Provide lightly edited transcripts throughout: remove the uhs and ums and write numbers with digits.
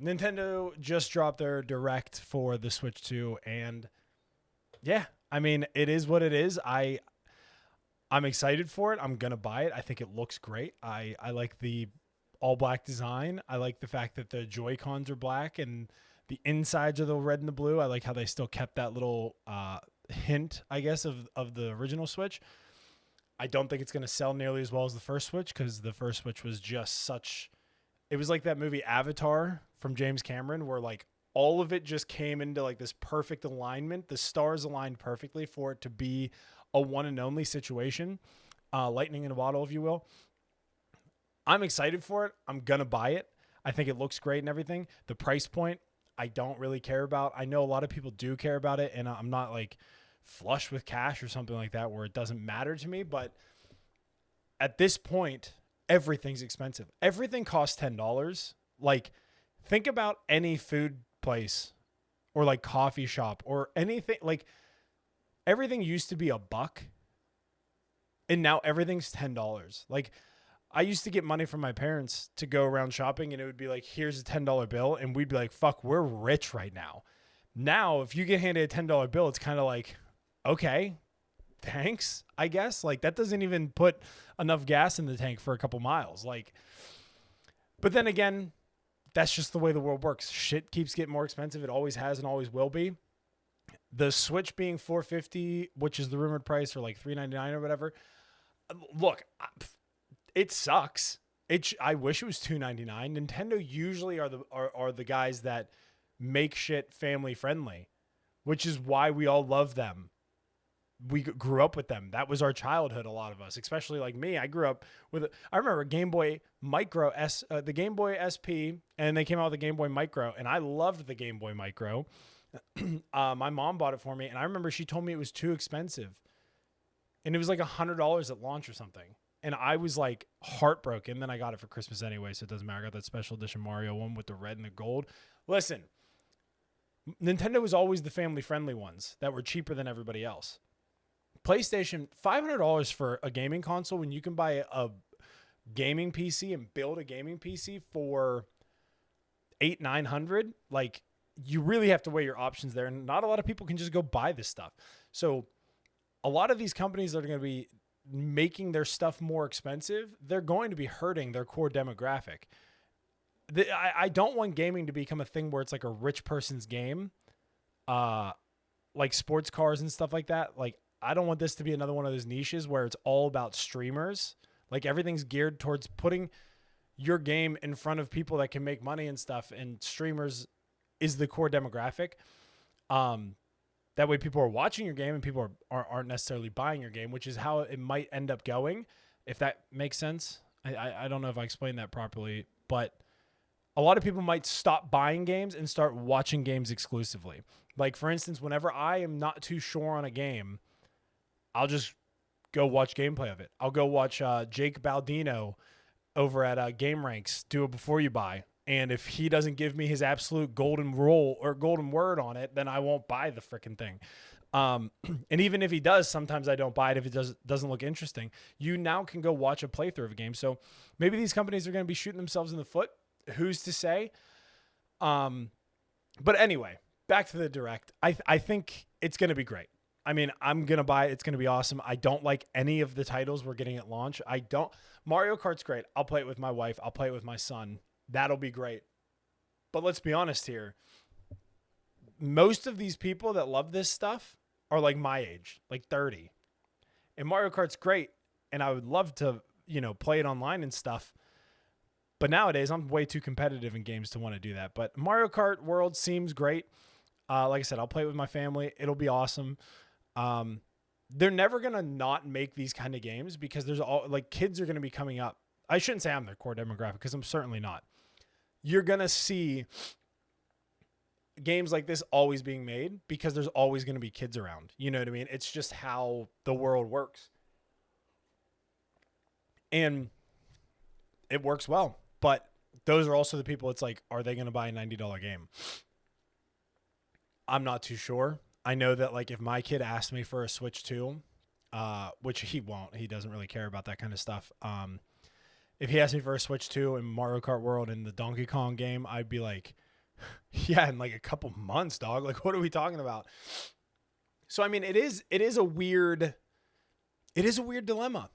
Nintendo just dropped their Direct for the Switch 2, and yeah, I mean, it is what it is. I'm excited for it. I'm gonna buy it. I think it looks great. I like the all black design. I like the fact that the Joy Cons are black and the insides are the red and the blue. I like how they still kept that little hint, I guess, of the original Switch. I don't think it's gonna sell nearly as well as the first Switch because the first Switch was just such. It was like that movie Avatar from James Cameron, where like all of it just came into like this perfect alignment. The stars aligned perfectly for it to be a one and only situation, lightning in a bottle, if you will. I'm excited for it. I'm going to buy it. I think it looks great and everything. The price point, I don't really care about. I know a lot of people do care about it, and I'm not like flush with cash or something like that where it doesn't matter to me. But at this point, everything's expensive. Everything costs $10. Like, think about any food place or like coffee shop or anything. Like, everything used to be $1, and now everything's $10. Like, I used to get money from my parents to go around shopping, and it would be like, here's a $10 bill, and we'd be like, fuck, we're rich right now. Now, if you get handed a $10 bill, it's kind of like, okay, thanks, I guess. Like, that doesn't even put enough gas in the tank for a couple miles. Like, but then again, that's just the way the world works. Shit keeps getting more expensive. It always has and always will be. The Switch being $450, which is the rumored price, or like $399 or whatever. Look, it sucks. I wish it was $299. Nintendo usually are the guys that make shit family friendly, which is why we all love them. We grew up with them. That was our childhood. A lot of us, especially like me, I grew up with. I remember Game Boy Micro the Game Boy SP, and they came out with the Game Boy Micro, and I loved the Game Boy Micro. My mom bought it for me, and I remember she told me it was too expensive, and it was like $100 at launch or something, and I was like heartbroken. Then I got it for Christmas anyway, so it doesn't matter. I got that special edition Mario one with the red and the gold. Listen, Nintendo was always the family friendly ones that were cheaper than everybody else. PlayStation, $500 for a gaming console when you can buy a gaming PC and build a gaming PC for $800-900. Like, you really have to weigh your options there, and not a lot of people can just go buy this stuff. So a lot of these companies that are going to be making their stuff more expensive, they're going to be hurting their core demographic. I don't want gaming to become a thing where it's like a rich person's game, like sports cars and stuff like that. Like, I don't want this to be another one of those niches where it's all about streamers. Like, everything's geared towards putting your game in front of people that can make money and stuff, and streamers is the core demographic. That way people are watching your game and people aren't necessarily buying your game, which is how it might end up going, if that makes sense. I don't know if I explained that properly, but a lot of people might stop buying games and start watching games exclusively. Like, for instance, whenever I am not too sure on a game, I'll just go watch gameplay of it. I'll go watch Jake Baldino over at Game Ranks do it before you buy. And if he doesn't give me his absolute golden rule or golden word on it, then I won't buy the freaking thing. And even if he does, sometimes I don't buy it if it doesn't look interesting. You now can go watch a playthrough of a game. So maybe these companies are going to be shooting themselves in the foot. Who's to say? But anyway, back to the Direct. I think it's going to be great. I mean, I'm going to buy it. It's going to be awesome. I don't like any of the titles we're getting at launch. Mario Kart's great. I'll play it with my wife. I'll play it with my son. That'll be great. But let's be honest here. Most of these people that love this stuff are like my age, like 30. And Mario Kart's great, and I would love to, play it online and stuff. But nowadays, I'm way too competitive in games to want to do that. But Mario Kart World seems great. Like I said, I'll play it with my family. It'll be awesome. They're never going to not make these kind of games because kids are going to be coming up. I shouldn't say I'm their core demographic because I'm certainly not. You're going to see games like this always being made because there's always going to be kids around. You know what I mean? It's just how the world works. And it works well. But those are also the people, it's like, are they going to buy a $90 game? I'm not too sure. I know that, like, if my kid asked me for a Switch 2, which he won't. He doesn't really care about that kind of stuff. If he asked me for a Switch 2 in Mario Kart World and the Donkey Kong game, I'd be like, Yeah, in like a couple months, dog. Like, what are we talking about? So, I mean, it is a weird dilemma.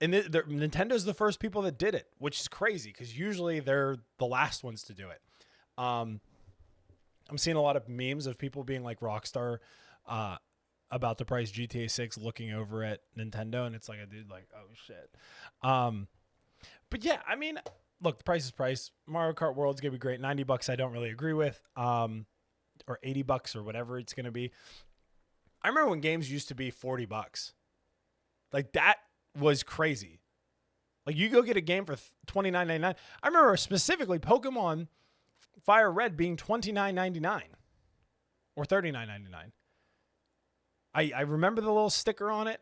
And Nintendo's the first people that did it, which is crazy because usually they're the last ones to do it. Um, I'm seeing a lot of memes of people being like Rockstar about the price GTA 6 looking over at Nintendo, and it's like a dude like, oh shit. But yeah, I mean, look, the price is price. Mario Kart World's gonna be great. $90 I don't really agree with. Or $80 or whatever it's gonna be. I remember when games used to be $40. Like that was crazy. Like you go get a game for $29.99. I remember specifically Pokemon Fire Red being $29.99 or $39.99. I remember the little sticker on it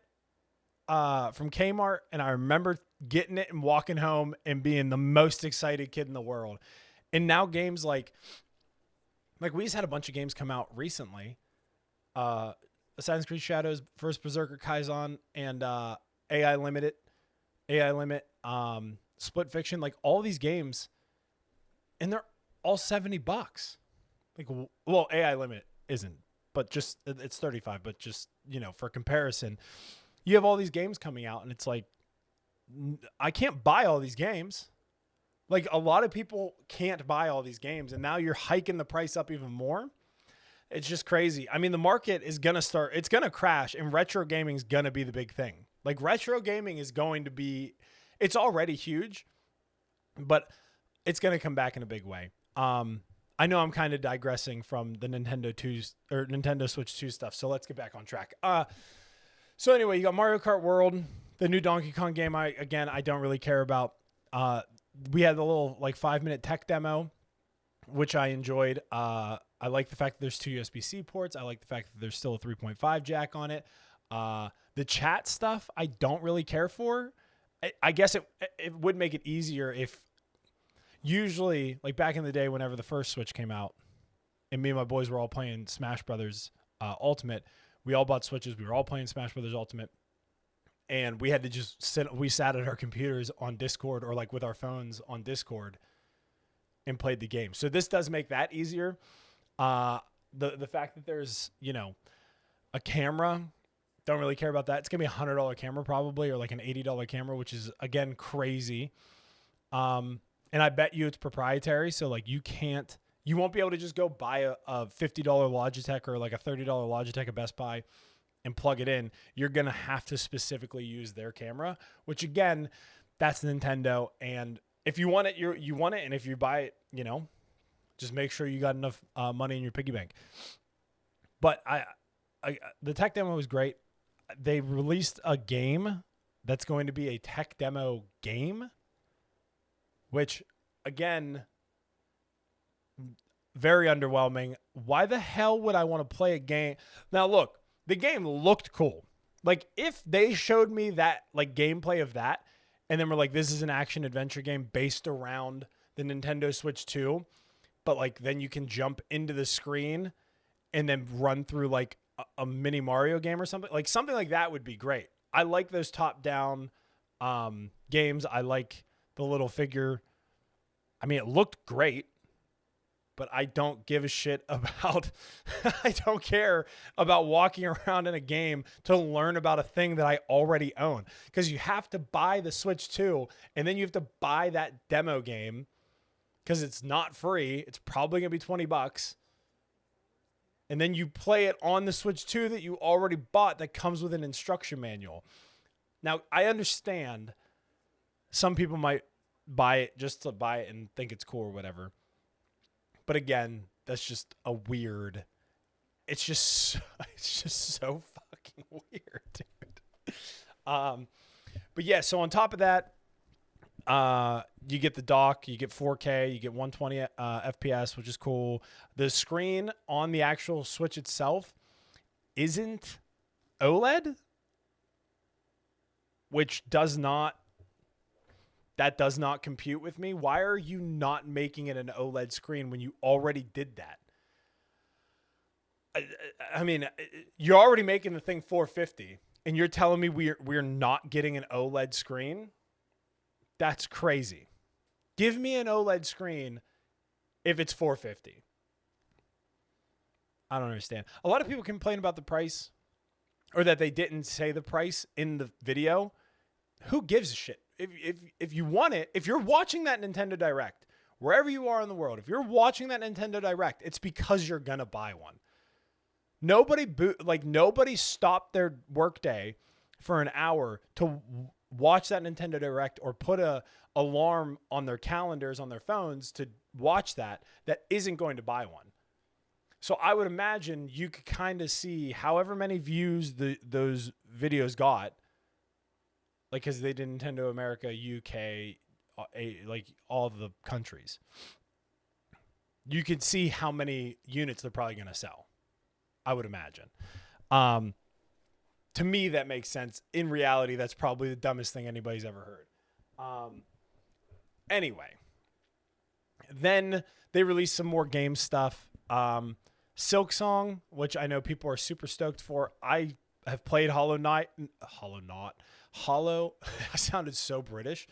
from Kmart, and I remember getting it and walking home and being the most excited kid in the world. And now games like we just had a bunch of games come out recently. Assassin's Creed Shadows, First Berserker Kaizen, and AI Limit, Split Fiction, like all these games, and they're all $70. Like, well, AI Limit isn't, but just it's 35. But just for comparison, you have all these games coming out, and it's like I can't buy all these games. Like a lot of people can't buy all these games, and now you're hiking the price up even more. It's just crazy. I mean, the market is going to start, it's going to crash, and retro gaming is going to be the big thing. Like retro gaming is going to be, it's already huge, but it's going to come back in a big way. I know I'm kind of digressing from the Nintendo Switch 2 stuff, so let's get back on track. So anyway, you got Mario Kart World, the new Donkey Kong game. I don't really care about. We had the little like 5-minute tech demo, which I enjoyed. I like the fact that there's 2 USB-C ports. I like the fact that there's still a 3.5 jack on it. The chat stuff I don't really care for. I guess it would make it easier if usually, like back in the day whenever the first Switch came out and me and my boys were all playing Smash Brothers Ultimate, we all bought Switches. We were all playing Smash Brothers Ultimate. And we had to just sat at our computers on Discord or like with our phones on Discord and played the game. So this does make that easier. The fact that there's, a camera, don't really care about that. It's going to be $100 camera probably, or like an $80 camera, which is again, crazy. And I bet you it's proprietary. So like you won't be able to just go buy a $50 Logitech or like a $30 Logitech at Best Buy and plug it in. You're going to have to specifically use their camera, which again, that's Nintendo. And if you want it, you want it. And if you buy it, just make sure you got enough money in your piggy bank. But the tech demo was great. They released a game that's going to be a tech demo game, which again, very underwhelming. Why the hell would I want to play a game? Now look, the game looked cool. Like if they showed me that like gameplay of that, and then we're like, this is an action adventure game based around the Nintendo Switch 2, but like then you can jump into the screen and then run through like a mini Mario game or something. Like something like that would be great. I like those top-down games. I like the little figure. I mean, it looked great, but I don't give a shit about, I don't care about walking around in a game to learn about a thing that I already own. Because you have to buy the Switch 2, and then you have to buy that demo game because it's not free. It's probably going to be $20. And then you play it on the Switch 2 that you already bought that comes with an instruction manual. Now, I understand some people might buy it just to buy it and think it's cool or whatever. But again, that's just a weird. It's just so fucking weird, dude. But yeah, so on top of that, you get the dock, you get 4K, you get 120 FPS, which is cool. The screen on the actual Switch itself isn't OLED, which does not compute with me. Why are you not making it an OLED screen when you already did that? I mean, you're already making the thing 450, and you're telling me we're not getting an OLED screen? That's crazy. Give me an OLED screen if it's $450. I don't understand. A lot of people complain about the price, or that they didn't say the price in the video. Who gives a shit? If you want it, if you're watching that Nintendo Direct, wherever you are in the world, if you're watching that Nintendo Direct, it's because you're gonna buy one. Nobody stopped their workday for an hour to watch that Nintendo Direct or put a alarm on their calendars on their phones to watch that isn't going to buy one. So I would imagine you could kind of see however many views those videos got, like, because they did Nintendo America, UK, like all of the countries. You could see how many units they're probably going to sell, I would imagine. To me, that makes sense. In reality, that's probably the dumbest thing anybody's ever heard. Anyway, then they released some more game stuff. Silk Song, which I know people are super stoked for. I have played Hollow Knight. I sounded so British.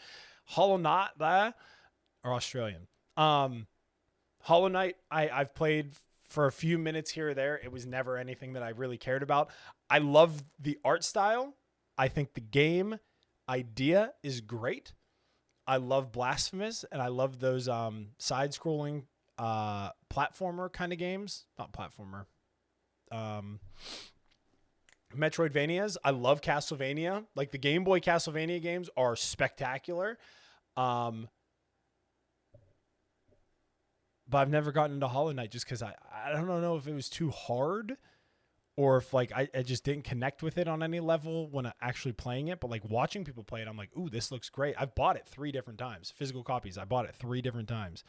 Hollow Knight there, or Australian. Hollow Knight, I've played for a few minutes here or there. It was never anything that I really cared about. I love the art style. I think the game idea is great. I love Blasphemous, and I love those side-scrolling platformer kind of games. Not platformer. Metroidvanias. I love Castlevania. Like, the Game Boy Castlevania games are spectacular. But I've never gotten into Hollow Knight just because I don't know if it was too hard, or if like I just didn't connect with it on any level when actually playing it. But like watching people play it, I'm like, ooh, this looks great. I've bought it 3 different times. Physical copies. I bought it 3 different times.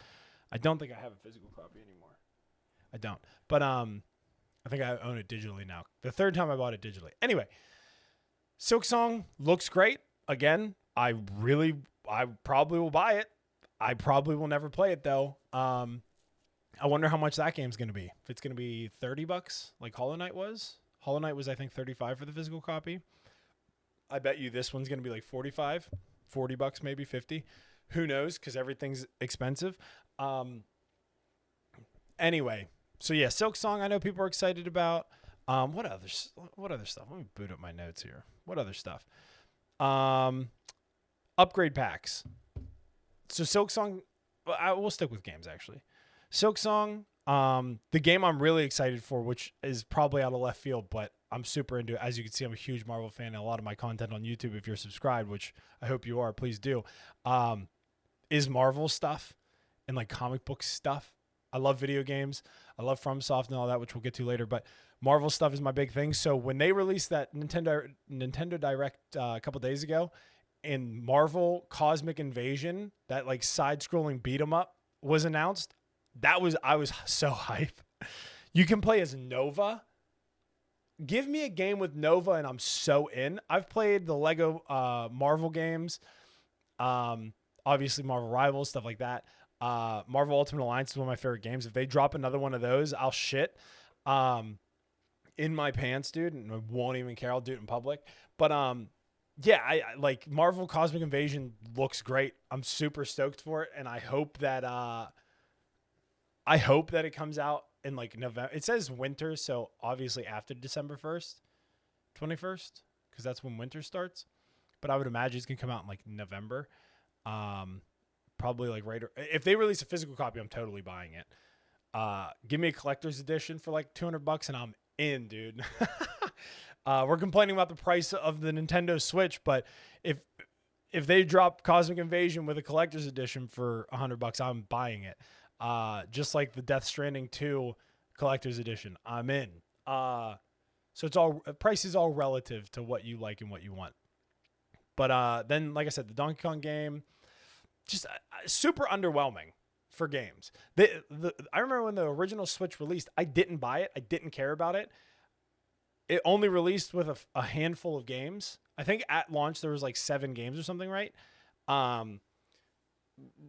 I don't think I have a physical copy anymore. I don't. But I think I own it digitally now. The 3rd time I bought it digitally. Anyway, Silk Song looks great. Again, I probably will buy it. I probably will never play it though. I wonder how much that game's going to be. If it's going to be $30 like Hollow Knight was. Hollow Knight was, I think, $35 for the physical copy. I bet you this one's going to be like $45, $40 maybe, 50. Who knows? Because everything's expensive. Anyway, so yeah, Silk Song I know people are excited about. What other stuff? Let me boot up my notes here. What other stuff? Upgrade packs. So Silk Song, we'll stick with games actually. Silk Song, the game I'm really excited for, which is probably out of left field, but I'm super into it. As you can see, I'm a huge Marvel fan, and a lot of my content on YouTube, if you're subscribed, which I hope you are, please do, is Marvel stuff and like comic book stuff. I love video games. I love FromSoft and all that, which we'll get to later, but Marvel stuff is my big thing. So when they released that Nintendo Direct a couple days ago, and Marvel Cosmic Invasion, that like side-scrolling beat 'em up, was announced, I was so hype. You can play as Nova. Give me a game with Nova and I'm so in. I've played the Lego Marvel games. Obviously Marvel Rivals, stuff like that. Marvel Ultimate Alliance is one of my favorite games. If they drop another one of those, I'll shit in my pants, dude, and I won't even care. I'll do it in public. But yeah, I like Marvel Cosmic Invasion looks great. I'm super stoked for it, and I hope that it comes out in like November. It says winter, so obviously after December 1st, 21st, because that's when winter starts. But I would imagine it's gonna come out in like November. Probably like if they release a physical copy, I'm totally buying it. Give me a collector's edition for like $200 and I'm in, dude. We're complaining about the price of the Nintendo Switch, but if they drop Cosmic Invasion with a collector's edition for $100, I'm buying it. Just like the Death Stranding 2 collector's edition, I'm in. So price is all relative to what you like and what you want. But then, like I said, the Donkey Kong game, just super underwhelming for games. I remember when the original Switch released, I didn't buy it. I didn't care about it. It only released with a handful of games. I think at launch there was like 7 games or something, right?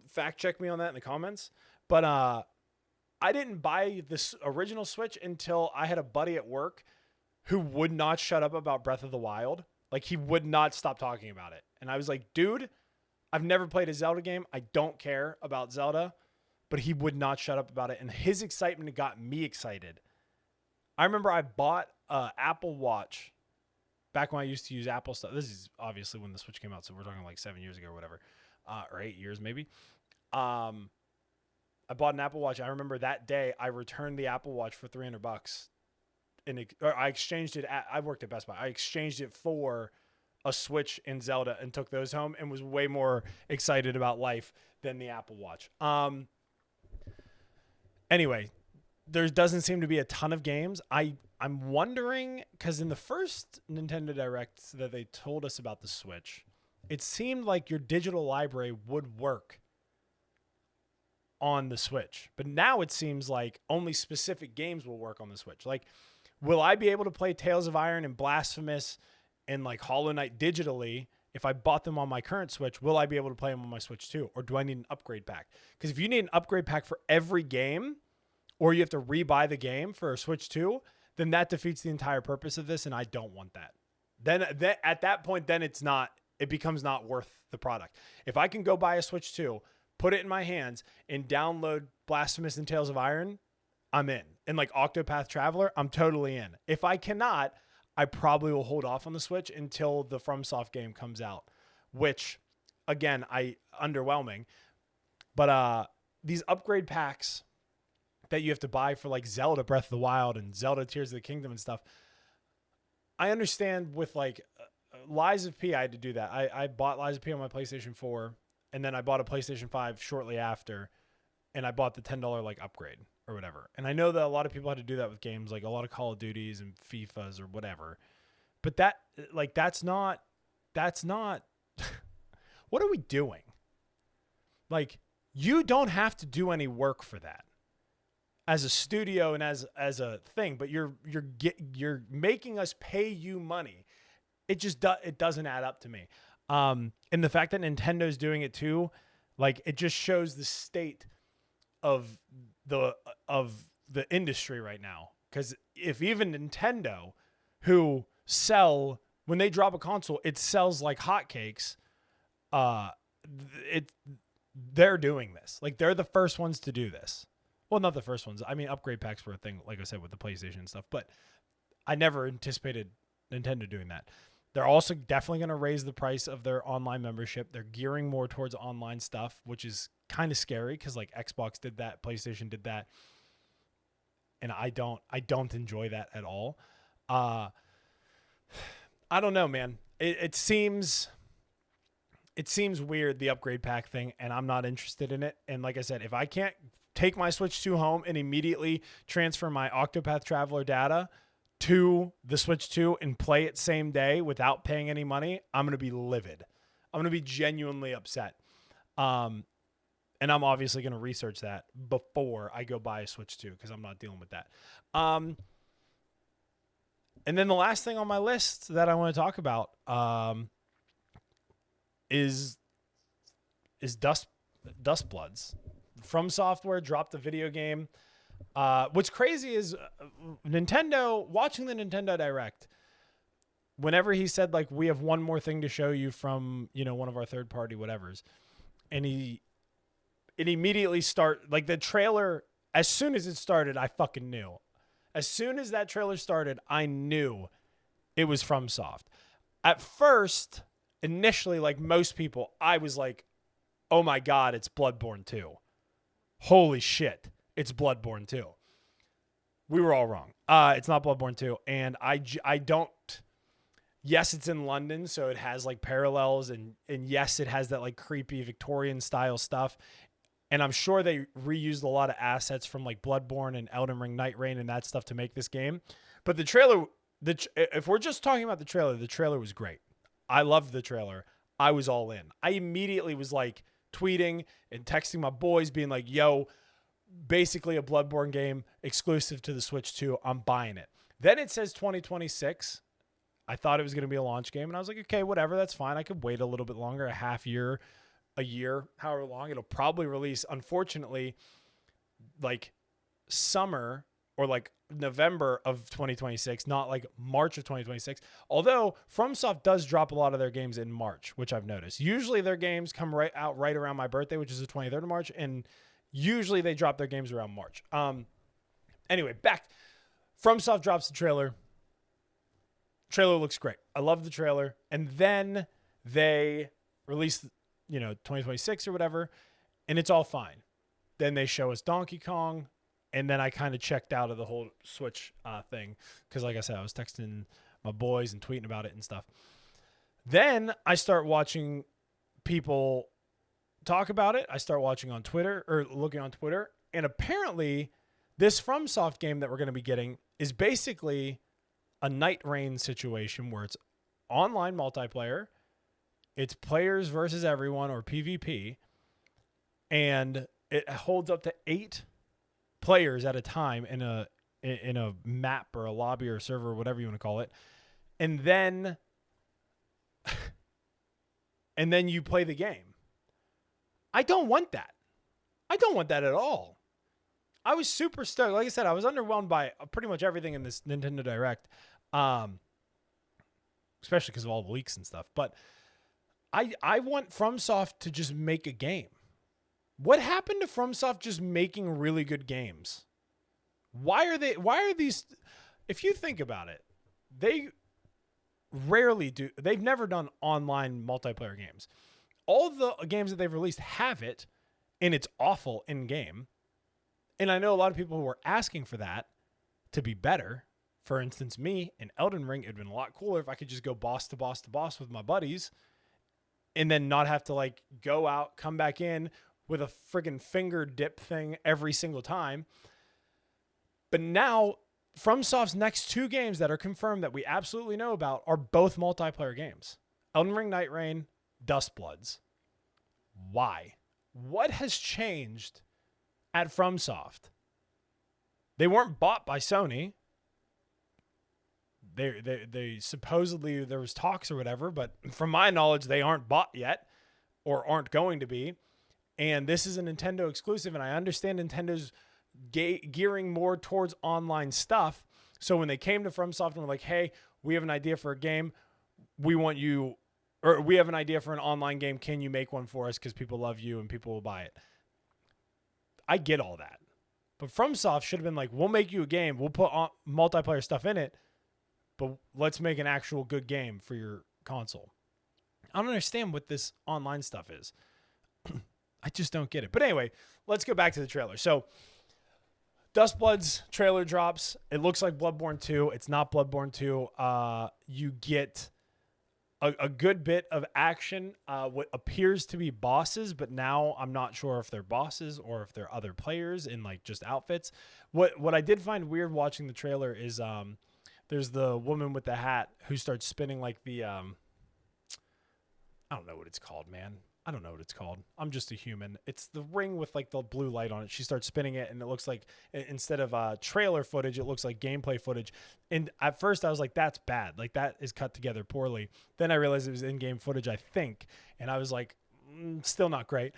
Fact check me on that in the comments. But I didn't buy this original Switch until I had a buddy at work who would not shut up about Breath of the Wild. Like, he would not stop talking about it. And I was like, dude, I've never played a Zelda game. I don't care about Zelda. but he would not shut up about it. And his excitement got me excited. I remember I bought an Apple Watch back when I used to use Apple stuff. This is obviously when the Switch came out, so we're talking like 7 years ago or whatever, or 8 years maybe. I bought an Apple Watch. I remember that day I returned the Apple Watch for $300, or I exchanged it. I worked at Best Buy. I exchanged it for a Switch and Zelda and took those home and was way more excited about life than the Apple Watch. Anyway, there doesn't seem to be a ton of games. I'm wondering, because in the first Nintendo Direct that they told us about the Switch, it seemed like your digital library would work on the Switch. But now it seems like only specific games will work on the Switch. Like, will I be able to play Tales of Iron and Blasphemous and like Hollow Knight digitally if I bought them on my current Switch? Will I be able to play them on my Switch too? Or do I need an upgrade pack? Because if you need an upgrade pack for every game, or you have to rebuy the game for a Switch 2, then that defeats the entire purpose of this, and I don't want that. Then at that point, then it becomes not worth the product. If I can go buy a Switch 2, put it in my hands, and download Blasphemous and Tales of Iron, I'm in. And like Octopath Traveler, I'm totally in. If I cannot, I probably will hold off on the Switch until the FromSoft game comes out, which, again, underwhelming. But these upgrade packs that you have to buy for like Zelda Breath of the Wild and Zelda Tears of the Kingdom and stuff, I understand with like Lies of P, I had to do that. I bought Lies of P on my PlayStation 4, and then I bought a PlayStation 5 shortly after, and I bought the $10 like upgrade or whatever. And I know that a lot of people had to do that with games, like a lot of Call of Duties and FIFAs or whatever. But that's not what are we doing? Like, you don't have to do any work for that as a studio and as a thing, but you're making us pay you money. It doesn't add up to me. And the fact that Nintendo's doing it too, like, it just shows the state of the industry right now. Because if even Nintendo, who when they drop a console, it sells like hotcakes. They're doing this. Like, they're the first ones to do this. Well, not the first ones. I mean, upgrade packs were a thing, like I said, with the PlayStation and stuff. But I never anticipated Nintendo doing that. They're also definitely going to raise the price of their online membership. They're gearing more towards online stuff, which is kind of scary because like Xbox did that, PlayStation did that, and I don't enjoy that at all. I don't know, man. It seems weird, the upgrade pack thing, and I'm not interested in it. And like I said, if I can't take my Switch 2 home and immediately transfer my Octopath Traveler data to the Switch 2 and play it same day without paying any money, I'm going to be livid. I'm going to be genuinely upset. And I'm obviously going to research that before I go buy a Switch 2 because I'm not dealing with that. And then the last thing on my list that I want to talk about is Dust Bloods. From Software dropped the video game. What's crazy is Nintendo, watching the Nintendo Direct, whenever he said, like, we have one more thing to show you from, one of our third party whatevers. And it immediately like the trailer, as soon as it started, I fucking knew. As soon as that trailer started, I knew it was FromSoft. At first, initially, like most people, I was like, oh my God, it's Bloodborne 2. Holy shit, it's Bloodborne 2. We were all wrong. It's not Bloodborne 2. And I don't, yes, it's in London, so it has like parallels, and yes, it has that like creepy Victorian style stuff. And I'm sure they reused a lot of assets from like Bloodborne and Elden Ring, Night Rain, and that stuff to make this game. But the trailer, if we're just talking about the trailer was great. I loved the trailer. I was all in. I immediately was like tweeting and texting my boys being like, yo, basically a Bloodborne game exclusive to the Switch 2. I'm buying it. Then it says 2026. I thought it was going to be a launch game, and I was like, okay, whatever, that's fine. I could wait a little bit longer, a half year, a year, however long. It'll probably release, unfortunately, like summer or like November of 2026, not like March of 2026. Although FromSoft does drop a lot of their games in March, which I've noticed. Usually their games come right around my birthday, which is the 23rd of March. And Usually they drop their games around March. Anyway, back. FromSoft drops the trailer. Trailer looks great. I love the trailer. And then they release, 2026 or whatever, and it's all fine. Then they show us Donkey Kong, and then I kind of checked out of the whole Switch thing because, like I said, I was texting my boys and tweeting about it and stuff. Then I start watching people talk about it. I start watching on Twitter or looking on Twitter, and apparently this FromSoft game that we're going to be getting is basically a Night Rain situation where it's online multiplayer. It's players versus everyone, or PvP, and it holds up to 8 players at a time in a map or a lobby or a server or whatever you want to call it, and then you play the game. I don't want that. I don't want that at all. I was super stoked. Like I said, I was underwhelmed by pretty much everything in this Nintendo Direct, especially because of all the leaks and stuff. But I want FromSoft to just make a game. What happened to FromSoft just making really good games? Why are these, if you think about it, they rarely do, they've never done online multiplayer games. All the games that they've released have it, and it's awful in game. And I know a lot of people who are asking for that to be better. For instance, me in Elden Ring, it'd been a lot cooler if I could just go boss to boss to boss with my buddies and then not have to go out, come back in with a friggin' finger dip thing every single time. But now FromSoft's next 2 games that are confirmed that we absolutely know about are both multiplayer games. Elden Ring Night Rain, Dustbloods. Why? What has changed at FromSoft? They weren't bought by Sony. They supposedly, there was talks or whatever, but from my knowledge, they aren't bought yet or aren't going to be. And this is a Nintendo exclusive, and I understand Nintendo's gearing more towards online stuff. So when they came to FromSoft and were like, hey, we have an idea for a game. We have an idea for an online game. Can you make one for us? Because people love you and people will buy it. I get all that. But FromSoft should have been like, we'll make you a game. We'll put multiplayer stuff in it, but let's make an actual good game for your console. I don't understand what this online stuff is. I just don't get it. But anyway, let's go back to the trailer. So Dustblood's trailer drops. It looks like Bloodborne 2. It's not Bloodborne 2. You get a good bit of action, what appears to be bosses, but now I'm not sure if they're bosses or if they're other players in just outfits. What I did find weird watching the trailer is there's the woman with the hat who starts spinning the I don't know what it's called, man. I don't know what it's called. I'm just a human. It's the ring with the blue light on it. She starts spinning it, and it looks like, instead of trailer footage, it looks like gameplay footage. And at first I was like, that's bad. That is cut together poorly. Then I realized it was in-game footage, I think. And I was like, still not great.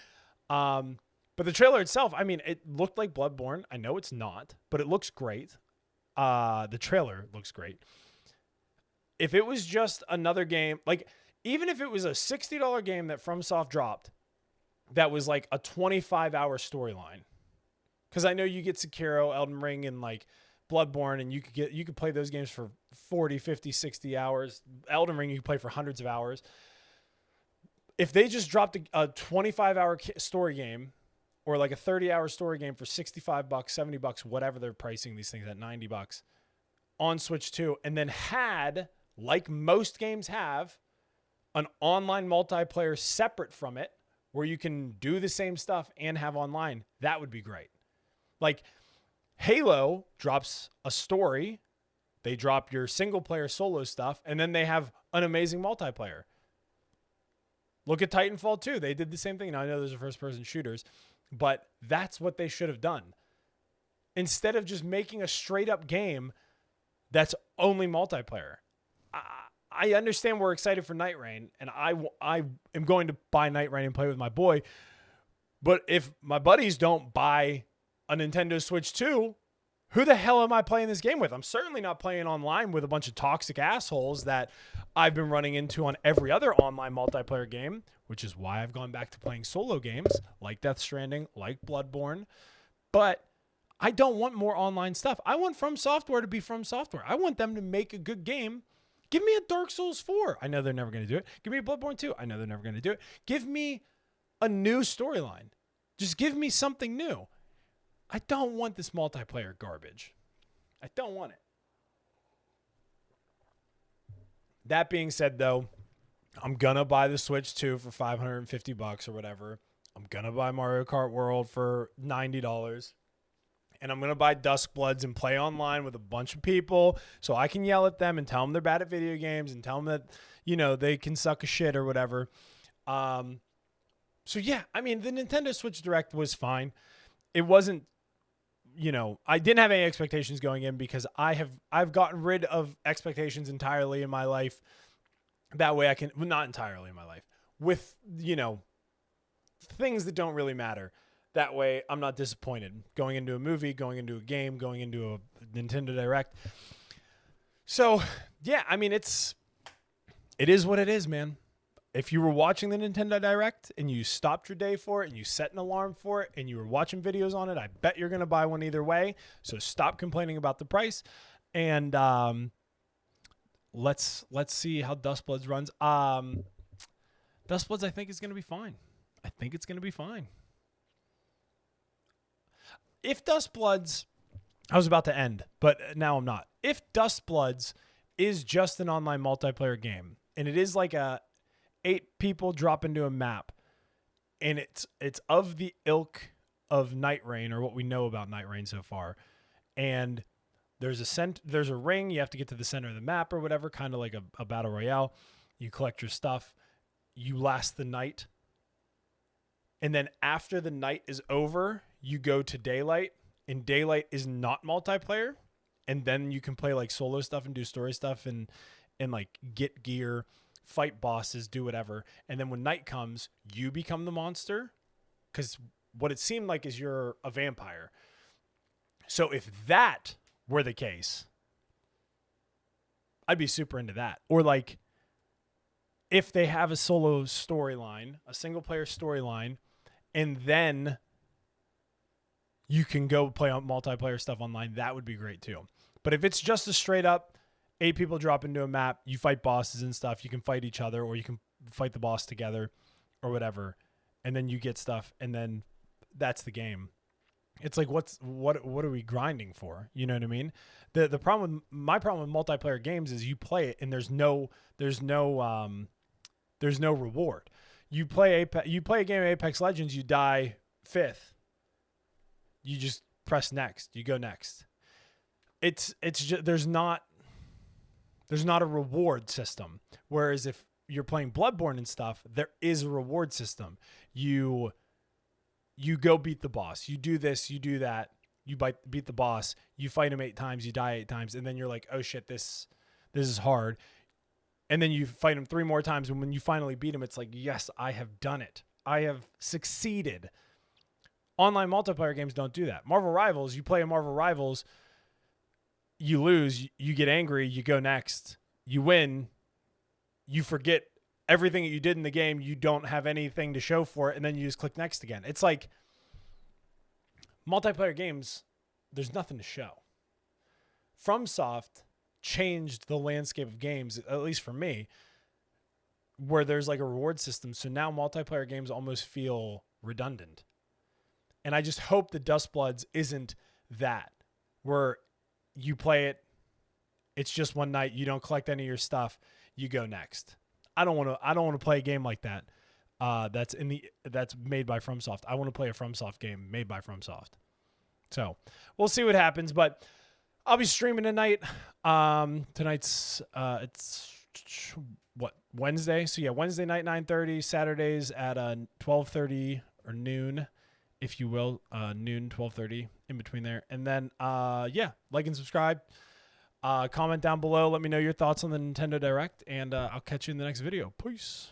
But the trailer itself, it looked like Bloodborne. I know it's not, but it looks great. The trailer looks great. If it was just another game, even if it was a $60 game that FromSoft dropped, that was a 25-hour storyline, because I know you get Sekiro, Elden Ring, and Bloodborne, and you could play those games for 40, 50, 60 hours. Elden Ring you could play for hundreds of hours. If they just dropped a 25-hour story game, or a 30-hour story game for $65, $70, whatever they're pricing these things at, $90 on Switch 2, and then had, like most games have, an online multiplayer separate from it where you can do the same stuff and have online, that would be great. Halo drops a story, they drop your single player solo stuff, and then they have an amazing multiplayer. Look at Titanfall 2. They did the same thing. Now, I know those are first person shooters, but that's what they should have done. Instead of just making a straight up game that's only multiplayer. I understand we're excited for Night Rain, and I am going to buy Night Rain and play with my boy. But if my buddies don't buy a Nintendo Switch 2, who the hell am I playing this game with? I'm certainly not playing online with a bunch of toxic assholes that I've been running into on every other online multiplayer game, which is why I've gone back to playing solo games like Death Stranding, like Bloodborne. But I don't want more online stuff. I want From Software to be From Software. I want them to make a good game. Give me a Dark Souls 4. I know they're never going to do it. Give me a Bloodborne 2. I know they're never going to do it. Give me a new storyline. Just give me something new. I don't want this multiplayer garbage. I don't want it. That being said, though, I'm going to buy the Switch 2 for $550 or whatever. I'm going to buy Mario Kart World for $90. And I'm going to buy Duskbloods and play online with a bunch of people so I can yell at them and tell them they're bad at video games and tell them that, you know, they can suck a shit or whatever. So, yeah, I mean, the Nintendo Switch Direct was fine. It wasn't, you know, I didn't have any expectations going in because I've gotten rid of expectations entirely in my life. That way I can, well, not entirely in my life, with, you know, things that don't really matter. That way, I'm not disappointed going into a movie, going into a game, going into a Nintendo Direct. So, yeah, I mean, it is what it is, man. If you were watching the Nintendo Direct and you stopped your day for it and you set an alarm for it and you were watching videos on it, I bet you're going to buy one either way. So stop complaining about the price. And let's see how Duskbloods runs. Duskbloods, I think, is going to be fine. I think it's going to be fine. If Duskbloods, I was about to end, but now I'm not. If Duskbloods is just an online multiplayer game, and it is like 8 people drop into a map, and it's of the ilk of Night Rain, or what we know about Night Rain so far, and there's a ring, you have to get to the center of the map or whatever, kind of like a battle royale. You collect your stuff, you last the night, and then after the night is over, you go to daylight, and daylight is not multiplayer. And then you can play like solo stuff and do story stuff and like get gear, fight bosses, do whatever. And then when night comes, you become the monster. Because what it seemed like is you're a vampire. So if that were the case, I'd be super into that. Or like if they have a solo storyline, a single player storyline, and then you can go play on multiplayer stuff online, that would be great too. But if it's just a straight up 8 people drop into a map, you fight bosses and stuff, you can fight each other or you can fight the boss together or whatever, and then you get stuff and then that's the game. It's like what are we grinding for? You know what I mean? My problem with multiplayer games is you play it and there's no reward. You play a game of Apex Legends, you die 5th. You just press next. You go next. It's just, there's not a reward system. Whereas if you're playing Bloodborne and stuff, there is a reward system. You go beat the boss. You do this, you do that. You beat the boss. You fight him 8 times. You die 8 times, and then you're like, oh shit, this is hard. And then you fight him 3 more times, and when you finally beat him, it's like, yes, I have done it. I have succeeded. Online multiplayer games don't do that. Marvel Rivals, you play a Marvel Rivals, you lose, you get angry, you go next. You win, you forget everything that you did in the game, you don't have anything to show for it, and then you just click next again. It's like multiplayer games, there's nothing to show. FromSoft changed the landscape of games, at least for me, where there's like a reward system. So now multiplayer games almost feel redundant. And I just hope the Duskbloods isn't that, where you play it, it's just one night, you don't collect any of your stuff, you go next. I don't want to play a game like that. That's made by FromSoft. I want to play a FromSoft game made by FromSoft. So we'll see what happens, but I'll be streaming tonight. Tonight's it's what, Wednesday? So yeah, Wednesday night 9:30, Saturdays at 12:30 or noon, if you will, noon 12:30, in between there. And then yeah, like and subscribe. Comment down below. Let me know your thoughts on the Nintendo Direct, and I'll catch you in the next video. Peace.